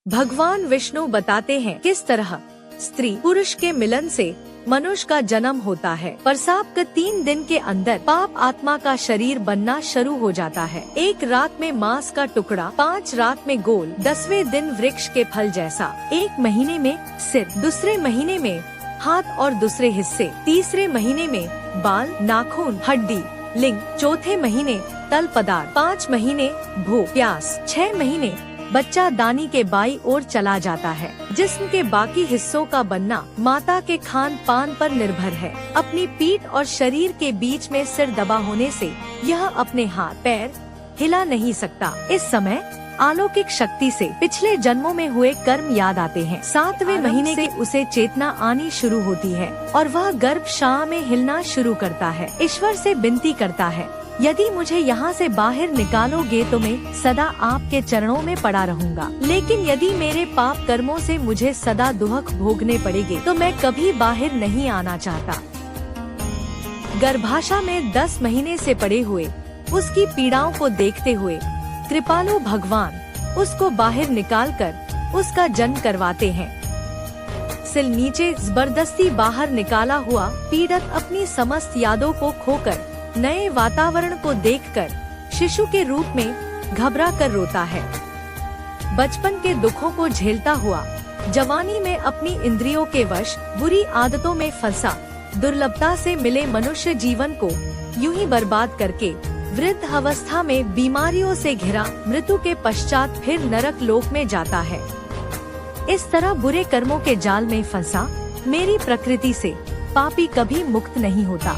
भगवान विष्णु बताते हैं किस तरह स्त्री पुरुष के मिलन से मनुष्य का जन्म होता है। प्रसव के 3 दिन के अंदर पाप आत्मा का शरीर बनना शुरू हो जाता है। 1 रात में मांस का टुकड़ा, 5 रात में गोल, 10वें दिन वृक्ष के फल जैसा, 1 महीने में सिर, दूसरे महीने में हाथ और दूसरे हिस्से, तीसरे महीने में बाल, नाखून, हड्डी, लिंग, चौथे महीने तल पदार्थ, 5 महीने भूख प्यास, 6 महीने बच्चा दानी के बाई ओर चला जाता है। जिस्म के बाकी हिस्सों का बनना माता के खान पान पर निर्भर है। अपनी पीठ और शरीर के बीच में सिर दबा होने से यह अपने हाथ पैर हिला नहीं सकता। इस समय अलौकिक शक्ति से पिछले जन्मों में हुए कर्म याद आते हैं। 7वें महीने से उसे चेतना आनी शुरू होती है और वह गर्भाशय में हिलना शुरू करता है। ईश्वर से विनती करता है, यदि मुझे यहाँ से बाहर निकालोगे तो मैं सदा आपके चरणों में पड़ा रहूँगा, लेकिन यदि मेरे पाप कर्मों से मुझे सदा दुख भोगने पड़ेंगे तो मैं कभी बाहर नहीं आना चाहता। गर्भाशय में 10 महीने से पड़े हुए उसकी पीड़ाओं को देखते हुए कृपालु भगवान उसको बाहर निकालकर उसका जन्म करवाते हैं। सिल नीचे जबरदस्ती बाहर निकाला हुआ पीड़ित अपनी समस्त यादों को खोकर नए वातावरण को देखकर शिशु के रूप में घबरा कर रोता है। बचपन के दुखों को झेलता हुआ जवानी में अपनी इंद्रियों के वश बुरी आदतों में फंसा दुर्लभता से मिले मनुष्य जीवन को यूं ही बर्बाद करके वृद्ध अवस्था में बीमारियों से घिरा मृत्यु के पश्चात फिर नरक लोक में जाता है। इस तरह बुरे कर्मों के जाल में फंसा मेरी प्रकृति से पापी कभी मुक्त नहीं होता।